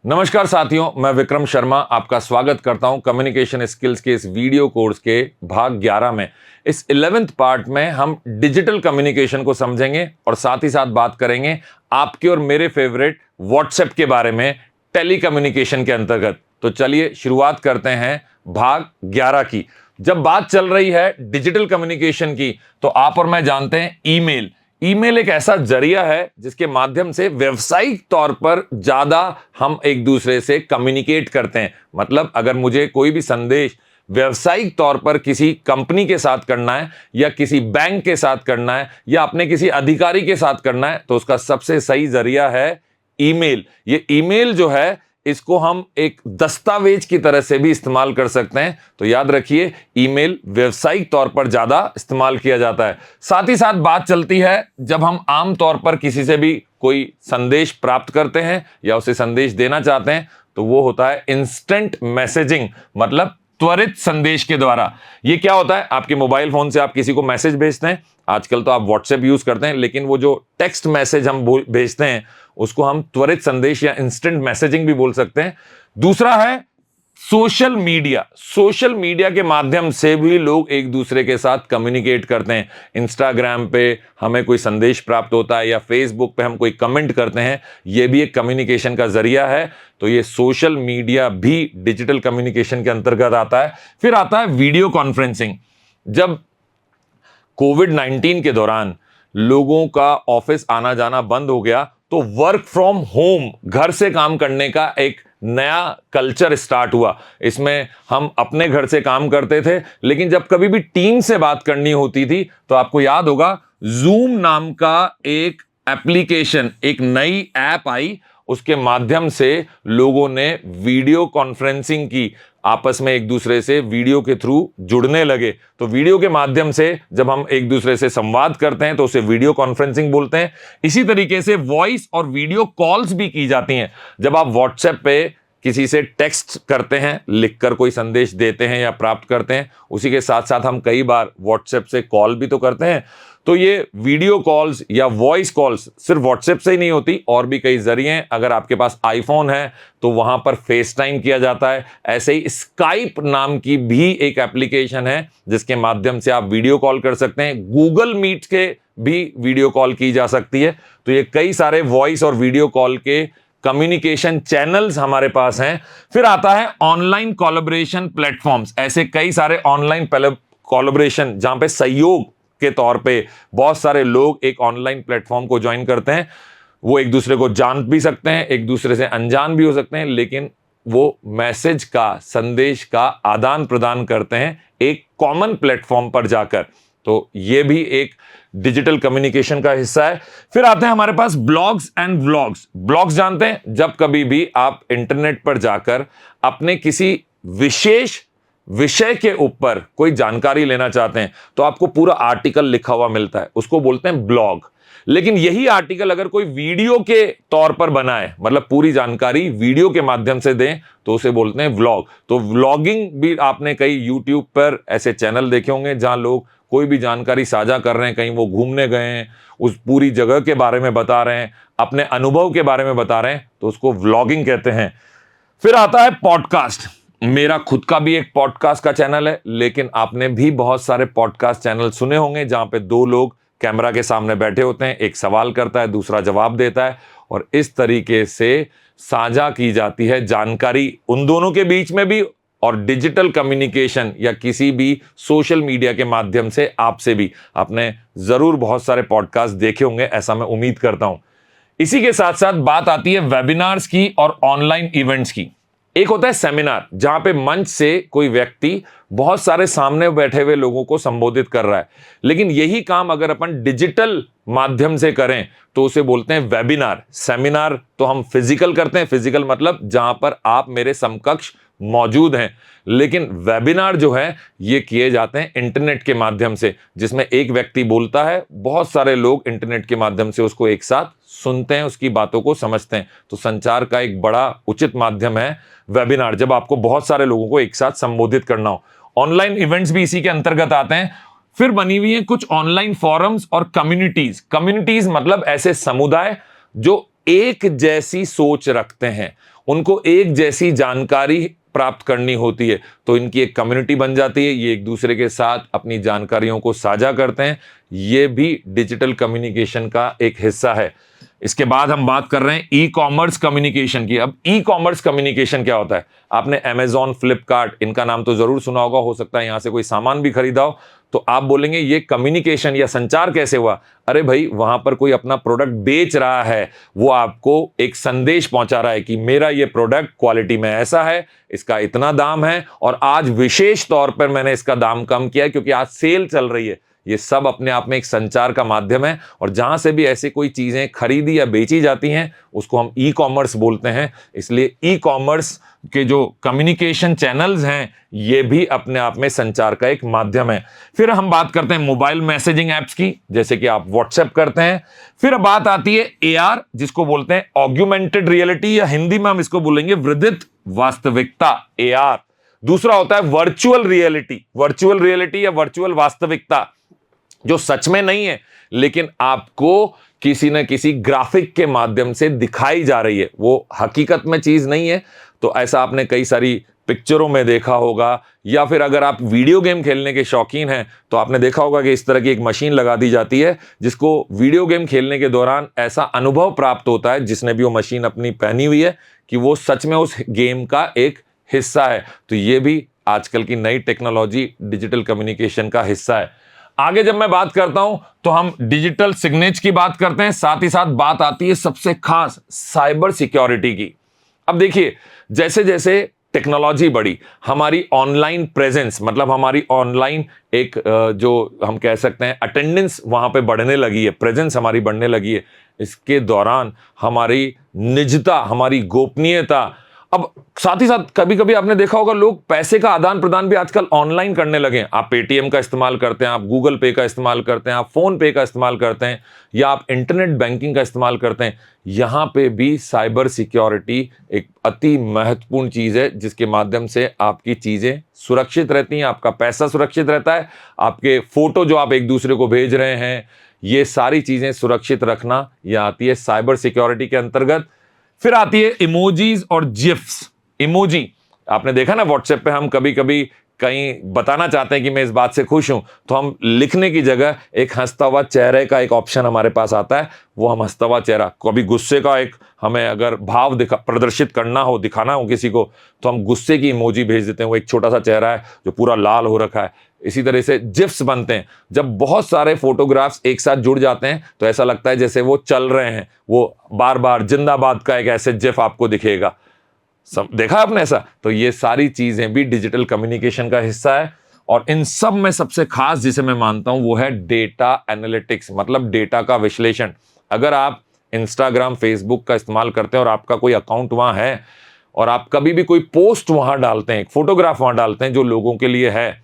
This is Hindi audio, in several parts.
नमस्कार साथियों, मैं विक्रम शर्मा आपका स्वागत करता हूं कम्युनिकेशन स्किल्स के इस वीडियो कोर्स के भाग 11 में। इस 11th पार्ट में हम डिजिटल कम्युनिकेशन को समझेंगे और साथ ही साथ बात करेंगे आपके और मेरे फेवरेट व्हाट्सएप के बारे में टेली कम्युनिकेशन के अंतर्गत। तो चलिए शुरुआत करते हैं भाग 11 की। जब बात चल रही है डिजिटल कम्युनिकेशन की तो आप और मैं जानते हैं ईमेल एक ऐसा जरिया है जिसके माध्यम से व्यवसायिक तौर पर ज्यादा हम एक दूसरे से कम्युनिकेट करते हैं। मतलब अगर मुझे कोई भी संदेश व्यवसायिक तौर पर किसी कंपनी के साथ करना है या किसी बैंक के साथ करना है या अपने किसी अधिकारी के साथ करना है तो उसका सबसे सही जरिया है ईमेल। ये ईमेल जो है इसको हम एक दस्तावेज की तरह से भी इस्तेमाल कर सकते हैं। तो याद रखिए, ईमेल व्यवसायिक तौर पर ज्यादा इस्तेमाल किया जाता है। साथ ही साथ बात चलती है जब हम आम तौर पर किसी से भी कोई संदेश प्राप्त करते हैं या उसे संदेश देना चाहते हैं तो वो होता है इंस्टेंट मैसेजिंग, मतलब त्वरित संदेश के द्वारा। ये क्या होता है, आपके मोबाइल फोन से आप किसी को मैसेज भेजते हैं। आजकल तो आप व्हाट्सएप यूज करते हैं, लेकिन वो जो टेक्स्ट मैसेज हम भेजते हैं उसको हम त्वरित संदेश या इंस्टेंट मैसेजिंग भी बोल सकते हैं। दूसरा है सोशल मीडिया के माध्यम से भी लोग एक दूसरे के साथ कम्युनिकेट करते हैं। इंस्टाग्राम पे हमें कोई संदेश प्राप्त होता है या फेसबुक पे हम कोई कमेंट करते हैं, यह भी एक कम्युनिकेशन का जरिया है। तो ये सोशल मीडिया भी डिजिटल कम्युनिकेशन के अंतर्गत आता है। फिर आता है वीडियो कॉन्फ्रेंसिंग। जब कोविड-19 के दौरान लोगों का ऑफिस आना जाना बंद हो गया तो वर्क फ्रॉम होम, घर से काम करने का एक नया कल्चर स्टार्ट हुआ। इसमें हम अपने घर से काम करते थे, लेकिन जब कभी भी टीम से बात करनी होती थी तो आपको याद होगा जूम नाम का एक एप्लीकेशन, एक नई ऐप आई। उसके माध्यम से लोगों ने वीडियो कॉन्फ्रेंसिंग की, आपस में एक दूसरे से वीडियो के थ्रू जुड़ने लगे। तो वीडियो के माध्यम से जब हम एक दूसरे से संवाद करते हैं तो उसे वीडियो कॉन्फ्रेंसिंग बोलते हैं। इसी तरीके से वॉइस और वीडियो कॉल्स भी की जाती हैं। जब आप व्हाट्सएप पे किसी से टेक्स्ट करते हैं, लिखकर कोई संदेश देते हैं या प्राप्त करते हैं, उसी के साथ साथ हम कई बार व्हाट्सएप से कॉल भी तो करते हैं। तो ये वीडियो कॉल्स या वॉइस कॉल्स सिर्फ व्हाट्सएप से ही नहीं होती, और भी कई जरिए हैं। अगर आपके पास आईफोन है तो वहां पर फेस टाइम किया जाता है। ऐसे ही स्काइप नाम की भी एक एप्लीकेशन है जिसके माध्यम से आप वीडियो कॉल कर सकते हैं। गूगल मीट के भी वीडियो कॉल की जा सकती है। तो ये कई सारे वॉइस और वीडियो कॉल के कम्युनिकेशन चैनल्स हमारे पास हैं। फिर आता है ऑनलाइन कोलैबोरेशन प्लेटफॉर्म्स। ऐसे कई सारे ऑनलाइन कोलैबोरेशन जहां पे सहयोग के तौर पे बहुत सारे लोग एक ऑनलाइन प्लेटफॉर्म को ज्वाइन करते हैं। वो एक दूसरे को जान भी सकते हैं, एक दूसरे से अनजान भी हो सकते हैं, लेकिन वो मैसेज का, संदेश का आदान प्रदान करते हैं एक कॉमन प्लेटफॉर्म पर जाकर। तो ये भी एक डिजिटल कम्युनिकेशन का हिस्सा है। फिर आते हैं हमारे पास ब्लॉग्स एंड व्लॉग्स। ब्लॉग्स जानते हैं, जब कभी भी आप इंटरनेट पर जाकर अपने किसी विशेष विषय के ऊपर कोई जानकारी लेना चाहते हैं तो आपको पूरा आर्टिकल लिखा हुआ मिलता है, उसको बोलते हैं ब्लॉग। लेकिन यही आर्टिकल अगर कोई वीडियो के तौर पर बनाए, मतलब पूरी जानकारी वीडियो के माध्यम से दें, तो उसे बोलते हैं व्लॉग। तो व्लॉगिंग भी आपने कई यूट्यूब पर ऐसे चैनल देखे होंगे जहां लोग कोई भी जानकारी साझा कर रहे हैं, कहीं वो घूमने गए हैं, उस पूरी जगह के बारे में बता रहे हैं, अपने अनुभव के बारे में बता रहे हैं, तो उसको व्लॉगिंग कहते हैं। फिर आता है पॉडकास्ट। मेरा खुद का भी एक पॉडकास्ट का चैनल है, लेकिन आपने भी बहुत सारे पॉडकास्ट चैनल सुने होंगे जहां पे दो लोग कैमरा के सामने बैठे होते हैं, एक सवाल करता है, दूसरा जवाब देता है, और इस तरीके से साझा की जाती है जानकारी उन दोनों के बीच में भी, और डिजिटल कम्युनिकेशन या किसी भी सोशल मीडिया के माध्यम से आपसे भी। आपने जरूर बहुत सारे पॉडकास्ट देखे होंगे, ऐसा मैं उम्मीद करता हूं। इसी के साथ साथ बात आती है वेबिनार्स की और ऑनलाइन इवेंट्स की। एक होता है सेमिनार, जहां पे मंच से कोई व्यक्ति बहुत सारे सामने बैठे हुए लोगों को संबोधित कर रहा है, लेकिन यही काम अगर अपन डिजिटल माध्यम से करें तो उसे बोलते हैं वेबिनार। सेमिनार तो हम फिजिकल करते हैं, फिजिकल मतलब जहां पर आप मेरे समकक्ष मौजूद हैं, लेकिन वेबिनार जो है ये किए जाते हैं इंटरनेट के माध्यम से, जिसमें एक व्यक्ति बोलता है, बहुत सारे लोग इंटरनेट के माध्यम से उसको एक साथ सुनते हैं, उसकी बातों को समझते हैं। तो संचार का एक बड़ा उचित माध्यम है वेबिनार, जब आपको बहुत सारे लोगों को एक साथ संबोधित करना हो। ऑनलाइन इवेंट्स भी इसी के अंतर्गत आते हैं। फिर बनी हुई है कुछ ऑनलाइन फोरम्स और कम्युनिटीज। कम्युनिटीज मतलब ऐसे समुदाय जो एक जैसी सोच रखते हैं, उनको एक जैसी जानकारी प्राप्त करनी होती है, तो इनकी एक कम्युनिटी बन जाती है, ये एक दूसरे के साथ अपनी जानकारियों को साझा करते हैं। ये भी डिजिटल कम्युनिकेशन का एक हिस्सा है। इसके बाद हम बात कर रहे हैं ई कॉमर्स कम्युनिकेशन की। अब ई कॉमर्स कम्युनिकेशन क्या होता है? आपने अमेजॉन, फ्लिपकार्ट, इनका नाम तो जरूर सुना होगा, हो सकता है यहां से कोई सामान भी खरीदा हो, तो आप बोलेंगे ये कम्युनिकेशन या संचार कैसे हुआ? अरे भाई, वहां पर कोई अपना प्रोडक्ट बेच रहा है, वो आपको एक संदेश पहुंचा रहा है कि मेरा ये प्रोडक्ट क्वालिटी में ऐसा है, इसका इतना दाम है, और आज विशेष तौर पर मैंने इसका दाम कम किया है क्योंकि आज सेल चल रही है। ये सब अपने आप में एक संचार का माध्यम है, और जहां से भी ऐसी कोई चीजें खरीदी या बेची जाती हैं उसको हम ई कॉमर्स बोलते हैं। इसलिए ई कॉमर्स के जो कम्युनिकेशन चैनल्स हैं ये भी अपने आप में संचार का एक माध्यम है। फिर हम बात करते हैं मोबाइल मैसेजिंग एप्स की, जैसे कि आप व्हाट्सएप करते हैं। फिर बात आती है एआर, जिसको बोलते हैं ऑग्यूमेंटेड रियलिटी, या हिंदी में हम इसको बोलेंगे वृद्धित वास्तविकता, एआर। दूसरा होता है वर्चुअल रियलिटी, वर्चुअल रियलिटी या वर्चुअल वास्तविकता, जो सच में नहीं है लेकिन आपको किसी न किसी ग्राफिक के माध्यम से दिखाई जा रही है, वो हकीकत में चीज नहीं है। तो ऐसा आपने कई सारी पिक्चरों में देखा होगा, या फिर अगर आप वीडियो गेम खेलने के शौकीन हैं तो आपने देखा होगा कि इस तरह की एक मशीन लगा दी जाती है जिसको वीडियो गेम खेलने के दौरान ऐसा अनुभव प्राप्त होता है, जिसने भी वो मशीन अपनी पहनी हुई है, कि वो सच में उस गेम का एक हिस्सा है। तो ये भी आजकल की नई टेक्नोलॉजी डिजिटल कम्युनिकेशन का हिस्सा है। आगे जब मैं बात करता हूं तो हम डिजिटल सिग्नेचर की बात करते हैं, साथ ही साथ बात आती है सबसे खास साइबर सिक्योरिटी की। अब देखिए, जैसे जैसे टेक्नोलॉजी बढ़ी, हमारी ऑनलाइन प्रेजेंस, मतलब हमारी ऑनलाइन एक जो हम कह सकते हैं अटेंडेंस वहां पे बढ़ने लगी है, प्रेजेंस हमारी बढ़ने लगी है। इसके दौरान हमारी निजता, हमारी गोपनीयता, अब साथ ही साथ कभी कभी आपने देखा होगा लोग पैसे का आदान प्रदान भी आजकल ऑनलाइन करने लगे हैं। आप पेटीएम का इस्तेमाल करते हैं, आप गूगल पे का इस्तेमाल करते हैं, आप फोन पे का इस्तेमाल करते हैं, या आप इंटरनेट बैंकिंग का इस्तेमाल करते हैं। यहां पे भी साइबर सिक्योरिटी एक अति महत्वपूर्ण चीज है, जिसके माध्यम से आपकी चीजें सुरक्षित रहती हैं, आपका पैसा सुरक्षित रहता है, आपके फोटो जो आप एक दूसरे को भेज रहे हैं, ये सारी चीजें सुरक्षित रखना, यह आती है साइबर सिक्योरिटी के अंतर्गत। फिर आती है इमोजीज और जिफ्स। इमोजी, आपने देखा ना व्हाट्सएप पे हम कभी कभी कहीं बताना चाहते हैं कि मैं इस बात से खुश हूं, तो हम लिखने की जगह एक हंसता हुआ चेहरे का एक ऑप्शन हमारे पास आता है, वो हम हंसता हुआ चेहरा, कभी गुस्से का एक हमें अगर भाव प्रदर्शित करना हो, दिखाना हो किसी को, तो हम गुस्से की इमोजी भेज देते हैं। वो एक छोटा सा चेहरा है जो पूरा लाल हो रखा है। इसी तरह से जिफ्स बनते हैं, जब बहुत सारे फोटोग्राफ्स एक साथ जुड़ जाते हैं तो ऐसा लगता है जैसे वो चल रहे हैं, वो बार बार जिंदाबाद का एक ऐसे जिफ आपको दिखेगा। देखा आपने ऐसा? तो ये सारी चीजें भी डिजिटल कम्युनिकेशन का हिस्सा है। और इन सब में सबसे खास जिसे मैं मानता हूं वो है डेटा एनालिटिक्स, मतलब डेटा का विश्लेषण। अगर आप इंस्टाग्राम, फेसबुक का इस्तेमाल करते हैं और आपका कोई अकाउंट वहां है, और आप कभी भी कोई पोस्ट वहां डालते हैं, फोटोग्राफ वहां डालते हैं जो लोगों के लिए है,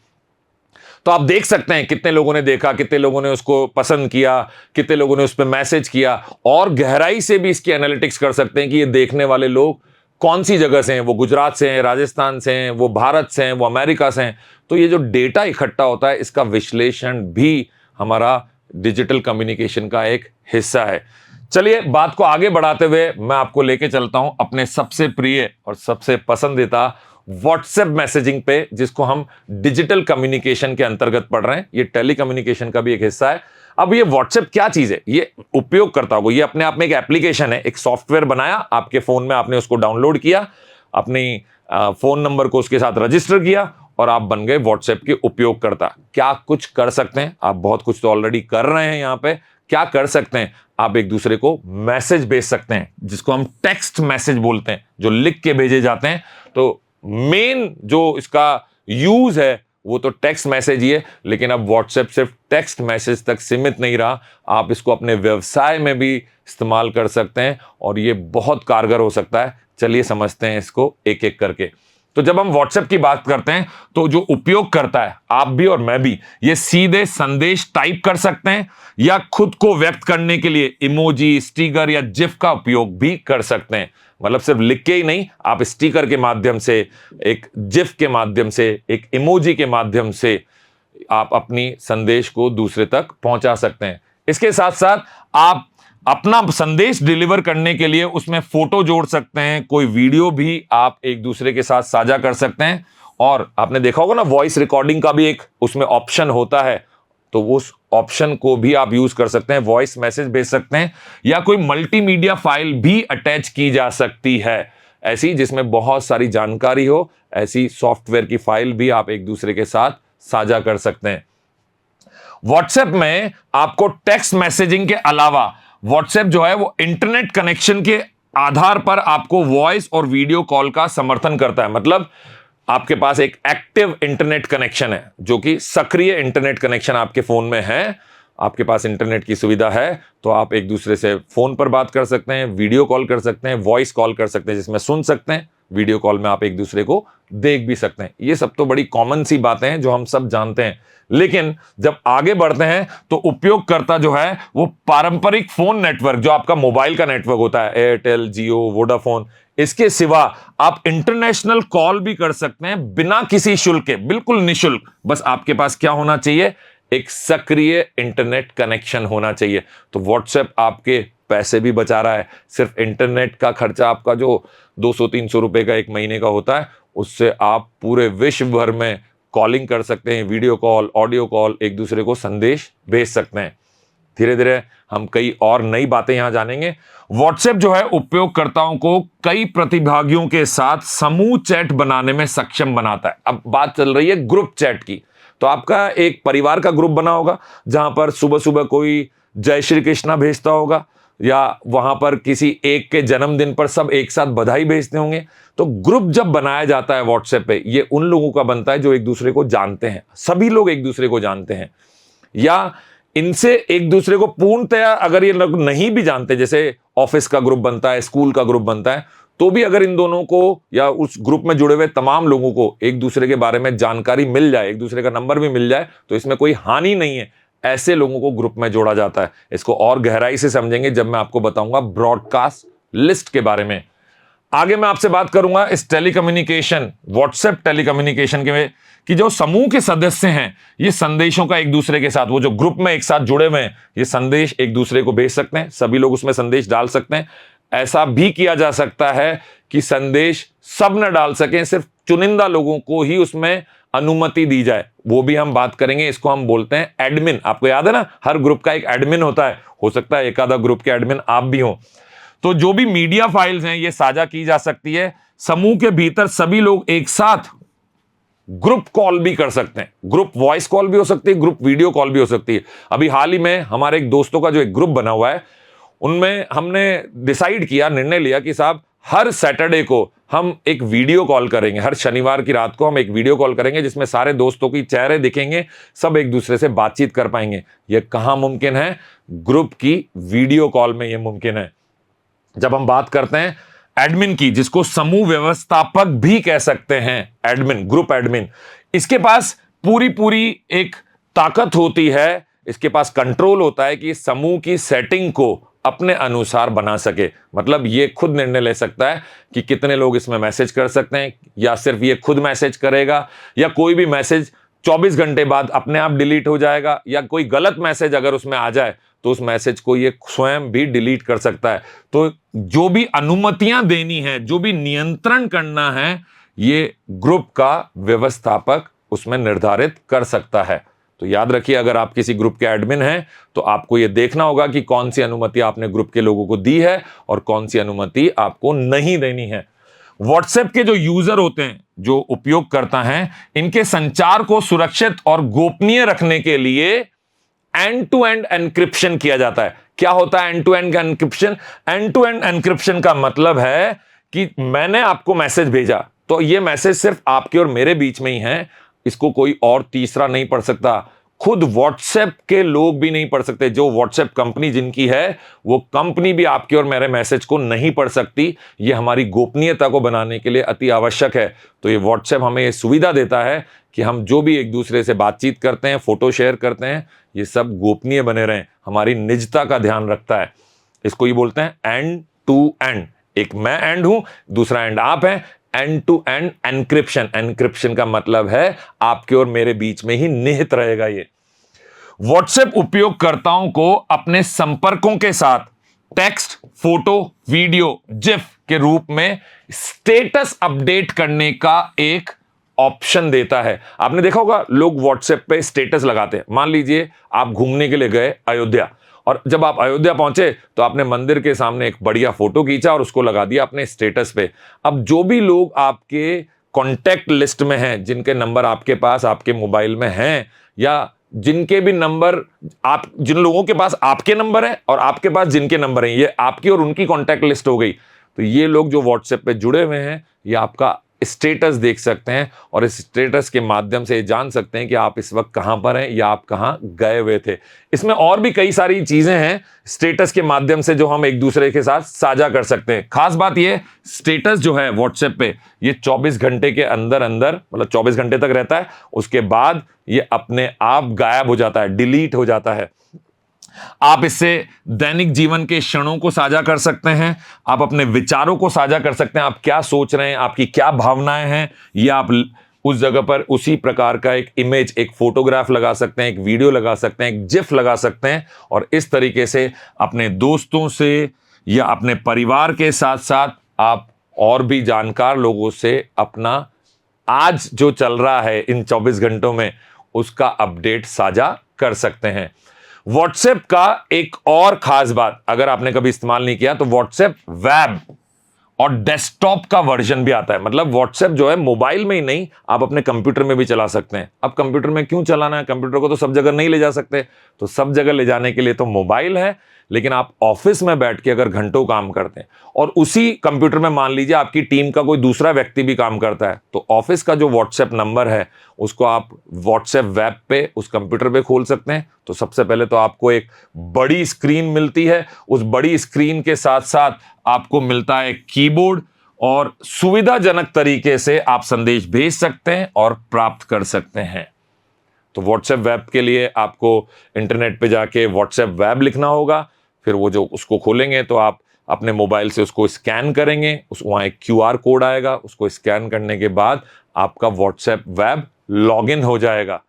तो आप देख सकते हैं कितने लोगों ने देखा, कितने लोगों ने उसको पसंद किया, कितने लोगों ने उस पर मैसेज किया, और गहराई से भी इसकी एनालिटिक्स कर सकते हैं कि ये देखने वाले लोग कौन सी जगह से हैं, वो गुजरात से हैं, राजस्थान से हैं, वो भारत से हैं, वो अमेरिका से हैं। तो ये जो डेटा इकट्ठा होता है, इसका विश्लेषण भी हमारा डिजिटल कम्युनिकेशन का एक हिस्सा है। चलिए, बात को आगे बढ़ाते हुए मैं आपको लेके चलता हूं अपने सबसे प्रिय और सबसे पसंदीदा व्हाट्सएप मैसेजिंग पे, जिसको हम डिजिटल कम्युनिकेशन के अंतर्गत पढ़ रहे हैं। ये टेली कम्युनिकेशन का भी एक हिस्सा है। अब ये व्हाट्सएप क्या चीज है? ये उपयोगकर्ता को, ये अपने आप में एक एप्लीकेशन है, एक सॉफ्टवेयर बनाया आपके फोन में, आपने उसको डाउनलोड किया, अपनी फोन नंबर को उसके साथ रजिस्टर किया, और आप बन गए व्हाट्सएप के उपयोगकर्ता। क्या कुछ कर सकते हैं आप? बहुत कुछ तो ऑलरेडी कर रहे हैं। यहां पे क्या कर सकते हैं आप? एक दूसरे को मैसेज भेज सकते हैं, जिसको हम टेक्स्ट मैसेज बोलते हैं, जो लिख के भेजे जाते हैं। तो मेन जो इसका यूज है वो तो टेक्स्ट मैसेज ही है, लेकिन अब व्हाट्सएप सिर्फ टेक्स्ट मैसेज तक सीमित नहीं रहा, आप इसको अपने व्यवसाय में भी इस्तेमाल कर सकते हैं, और ये बहुत कारगर हो सकता है। चलिए समझते हैं इसको एक एक करके। तो जब हम व्हाट्सएप की बात करते हैं तो जो उपयोग करता है, आप भी और मैं भी, ये सीधे संदेश टाइप कर सकते हैं, या खुद को व्यक्त करने के लिए इमोजी, स्टिकर या जिफ का उपयोग भी कर सकते हैं। मतलब सिर्फ लिख के ही नहीं, आप स्टिकर के माध्यम से, एक जिफ के माध्यम से, एक इमोजी के माध्यम से आप अपनी संदेश को दूसरे तक पहुंचा सकते हैं। इसके साथ साथ आप अपना संदेश डिलीवर करने के लिए उसमें फोटो जोड़ सकते हैं, कोई वीडियो भी आप एक दूसरे के साथ साझा कर सकते हैं। और आपने देखा होगा ना, वॉइस रिकॉर्डिंग का भी एक उसमें ऑप्शन होता है, तो उस ऑप्शन को भी आप यूज कर सकते हैं, वॉइस मैसेज भेज सकते हैं, या कोई मल्टीमीडिया फाइल भी अटैच की जा सकती है ऐसी, जिसमें बहुत सारी जानकारी हो, ऐसी सॉफ्टवेयर की फाइल भी आप एक दूसरे के साथ साझा कर सकते हैं। व्हाट्सएप में आपको टेक्स्ट मैसेजिंग के अलावा व्हाट्सएप जो है वो इंटरनेट कनेक्शन के आधार पर आपको वॉइस और वीडियो कॉल का समर्थन करता है। मतलब आपके पास एक एक्टिव इंटरनेट कनेक्शन है, जो कि सक्रिय इंटरनेट कनेक्शन आपके फोन में है, आपके पास इंटरनेट की सुविधा है, तो आप एक दूसरे से फोन पर बात कर सकते हैं, वीडियो कॉल कर सकते हैं, वॉइस कॉल कर सकते हैं जिसमें सुन सकते हैं, वीडियो कॉल में आप एक दूसरे को देख भी सकते हैं। ये सब तो बड़ी कॉमन सी बातें हैं जो हम सब जानते हैं। लेकिन जब आगे बढ़ते हैं तो उपयोगकर्ता जो है वो पारंपरिक फोन नेटवर्क, जो आपका मोबाइल का नेटवर्क होता है, एयरटेल, जियो, वोडाफोन, इसके सिवा आप इंटरनेशनल कॉल भी कर सकते हैं बिना किसी शुल्क के, बिल्कुल निशुल्क। बस आपके पास क्या होना चाहिए? एक सक्रिय इंटरनेट कनेक्शन होना चाहिए। तो व्हाट्सएप आपके पैसे भी बचा रहा है। सिर्फ इंटरनेट का खर्चा आपका जो 200-300 रुपए का एक महीने का होता है, उससे आप पूरे विश्व भर में कॉलिंग कर सकते हैं, वीडियो कॉल, ऑडियो कॉल, एक दूसरे को संदेश भेज सकते हैं। धीरे धीरे हम कई और नई बातें यहां जानेंगे। व्हाट्सएप जो है उपयोगकर्ताओं को कई प्रतिभागियों के साथ समूह चैट बनाने में सक्षम बनाता है। अब बात चल रही है ग्रुप चैट की। तो आपका एक परिवार का ग्रुप बना होगा, जहां पर सुबह सुबह कोई जय श्री कृष्णा भेजता होगा, या वहां पर किसी एक के जन्मदिन पर सब एक साथ बधाई भेजते होंगे। तो ग्रुप जब बनाया जाता है व्हाट्सएप पे, ये उन लोगों का बनता है जो एक दूसरे को जानते हैं। सभी लोग एक दूसरे को जानते हैं, या इनसे एक दूसरे को पूर्णतया अगर ये लोग नहीं भी जानते, जैसे ऑफिस का ग्रुप बनता है, स्कूल का ग्रुप बनता है, तो भी अगर इन दोनों को या उस ग्रुप में जुड़े हुए तमाम लोगों को एक दूसरे के बारे में जानकारी मिल जाए, एक दूसरे का नंबर भी मिल जाए, तो इसमें कोई हानि नहीं है। ऐसे लोगों को ग्रुप में जोड़ा जाता है। इसको और गहराई से समझेंगे जब मैं आपको बताऊंगा ब्रॉडकास्ट लिस्ट के बारे में। आगे मैं आपसे बात करूंगा इस टेलीकम्युनिकेशन, व्हाट्सएप टेलीकम्युनिकेशन के, कि जो समूह के सदस्य हैं, ये संदेशों का एक दूसरे के साथ, वो जो ग्रुप में एक साथ जुड़े हुए हैं, ये संदेश एक दूसरे को भेज सकते हैं। सभी लोग उसमें संदेश डाल सकते हैं। ऐसा भी किया जा सकता है कि संदेश सब न डाल सकें, सिर्फ चुनिंदा लोगों को ही उसमें अनुमति दी जाए। वो भी हम बात करेंगे। इसको हम बोलते हैं एडमिन। आपको याद है ना, हर ग्रुप का एक एडमिन होता है। हो सकता है एक आधा ग्रुप के एडमिन आप भी हो। तो जो भी मीडिया फाइल्स हैं, ये साझा की जा सकती है। समूह के भीतर सभी लोग एक साथ ग्रुप कॉल भी कर सकते हैं। ग्रुप वॉइस कॉल भी हो सकती है, ग्रुप वीडियो कॉल भी हो सकती है। अभी हाल ही में हमारे एक दोस्तों का जो एक ग्रुप बना हुआ है, उनमें हमने डिसाइड किया, निर्णय लिया कि साहब हर सैटरडे को हम एक वीडियो कॉल करेंगे। हर शनिवार की रात को हम एक वीडियो कॉल करेंगे, जिसमें सारे दोस्तों की चेहरे दिखेंगे, सब एक दूसरे से बातचीत कर पाएंगे। यह कहां मुमकिन है? ग्रुप की वीडियो कॉल में यह मुमकिन है। जब हम बात करते हैं एडमिन की, जिसको समूह व्यवस्थापक भी कह सकते हैं, एडमिन, ग्रुप एडमिन, इसके पास पूरी एक ताकत होती है, इसके पास कंट्रोल होता है कि समूह की सेटिंग को अपने अनुसार बना सके। मतलब ये खुद निर्णय ले सकता है कि कितने लोग इसमें मैसेज कर सकते हैं, या सिर्फ ये खुद मैसेज करेगा, या कोई भी मैसेज 24 घंटे बाद अपने आप डिलीट हो जाएगा, या कोई गलत मैसेज अगर उसमें आ जाए तो उस मैसेज को ये स्वयं भी डिलीट कर सकता है। तो जो भी अनुमतियां देनी है, जो भी नियंत्रण करना है, ये ग्रुप का व्यवस्थापक उसमें निर्धारित कर सकता है। तो याद रखिए, अगर आप किसी ग्रुप के एडमिन हैं तो आपको यह देखना होगा कि कौन सी अनुमति आपने ग्रुप के लोगों को दी है और कौन सी अनुमति आपको नहीं देनी है। व्हाट्सएप के जो यूजर होते हैं, जो उपयोग करता हैं, इनके संचार को सुरक्षित और गोपनीय रखने के लिए एंड टू एंड एन्क्रिप्शन किया जाता है। क्या होता है end to end encryption? End to end encryption का मतलब है कि मैंने आपको मैसेज भेजा, तो यह मैसेज सिर्फ आपके और मेरे बीच में ही है, इसको कोई और तीसरा नहीं पढ़ सकता। खुद व्हाट्सएप के लोग भी नहीं पढ़ सकते। जो व्हाट्सएप कंपनी जिनकी है, वो कंपनी भी आपके और मेरे मैसेज को नहीं पढ़ सकती। ये हमारी गोपनीयता को बनाने के लिए अति आवश्यक है। तो ये व्हाट्सएप हमें ये सुविधा देता है कि हम जो भी एक दूसरे से बातचीत करते हैं, फोटो शेयर करते हैं, ये सब गोपनीय बने रहें, हमारी निजता का ध्यान रखता है। इसको ये बोलते हैं एंड टू एंड। एक मैं एंड हूं, दूसरा एंड आप हैं। End to end encryption. Encryption का मतलब है आपके और मेरे बीच में ही निहित रहेगा। ये व्हाट्सएप उपयोगकर्ताओं को अपने संपर्कों के साथ टेक्स्ट, फोटो, वीडियो, जिफ के रूप में स्टेटस अपडेट करने का एक ऑप्शन देता है। आपने देखा होगा लोग व्हाट्सएप पे स्टेटस लगाते हैं। मान लीजिए आप घूमने के लिए गए अयोध्या, और जब आप अयोध्या पहुंचे तो आपने मंदिर के सामने एक बढ़िया फोटो खींचा और उसको लगा दिया अपने स्टेटस पे। अब जो भी लोग आपके कॉन्टैक्ट लिस्ट में हैं, जिनके नंबर आपके पास आपके मोबाइल में हैं, या जिनके भी नंबर आप, जिन लोगों के पास आपके नंबर हैं और आपके पास जिनके नंबर हैं, ये आपकी और उनकी कॉन्टैक्ट लिस्ट हो गई। तो ये लोग जो व्हाट्सएप पे जुड़े हुए हैं, ये आपका स्टेटस देख सकते हैं और इस स्टेटस के माध्यम से जान सकते हैं कि आप इस वक्त कहां पर हैं या आप कहां गए हुए थे। इसमें और भी कई सारी चीजें हैं स्टेटस के माध्यम से जो हम एक दूसरे के साथ साझा कर सकते हैं। खास बात यह, स्टेटस जो है व्हाट्सएप पे, ये 24 घंटे के अंदर अंदर, मतलब 24 घंटे तक रहता है, उसके बाद ये अपने आप गायब हो जाता है, डिलीट हो जाता है। आप इससे दैनिक जीवन के क्षणों को साझा कर सकते हैं, आप अपने विचारों को साझा कर सकते हैं, आप क्या सोच रहे हैं, आपकी क्या भावनाएं हैं, ये आप उस जगह पर उसी प्रकार का एक इमेज, एक फोटोग्राफ लगा सकते हैं, एक वीडियो लगा सकते हैं, एक जिफ लगा सकते हैं, और इस तरीके से अपने दोस्तों से या अपने परिवार के साथ साथ आप और भी जानकार लोगों से अपना आज जो चल रहा है इन 24 घंटों में उसका अपडेट साझा कर सकते हैं। व्हाट्सएप का एक और खास बात, अगर आपने कभी इस्तेमाल नहीं किया तो व्हाट्सएप वेब और डेस्कटॉप का वर्जन भी आता है। मतलब व्हाट्सएप जो है मोबाइल में ही नहीं, आप अपने कंप्यूटर में भी चला सकते हैं। अब कंप्यूटर में क्यों चलाना है, कंप्यूटर को तो सब जगह नहीं ले जा सकते, तो सब जगह ले जाने के लिए तो मोबाइल है। लेकिन आप ऑफिस में बैठ के अगर घंटों काम करते हैं और उसी कंप्यूटर में मान लीजिए आपकी टीम का कोई दूसरा व्यक्ति भी काम करता है, तो ऑफिस का जो व्हाट्सएप नंबर है उसको आप व्हाट्सएप वेब पे उस कंप्यूटर पे खोल सकते हैं। तो सबसे पहले तो आपको एक बड़ी स्क्रीन मिलती है, उस बड़ी स्क्रीन के साथ साथ आपको मिलता है कीबोर्ड, और सुविधाजनक तरीके से आप संदेश भेज सकते हैं और प्राप्त कर सकते हैं। तो व्हाट्सएप वेब के लिए आपको इंटरनेट पे जाके व्हाट्सएप वेब लिखना होगा, फिर वो जो उसको खोलेंगे तो आप अपने मोबाइल से उसको स्कैन करेंगे, वहाँ एक QR कोड आएगा, उसको स्कैन करने के बाद आपका व्हाट्सएप वेब लॉगिन हो जाएगा।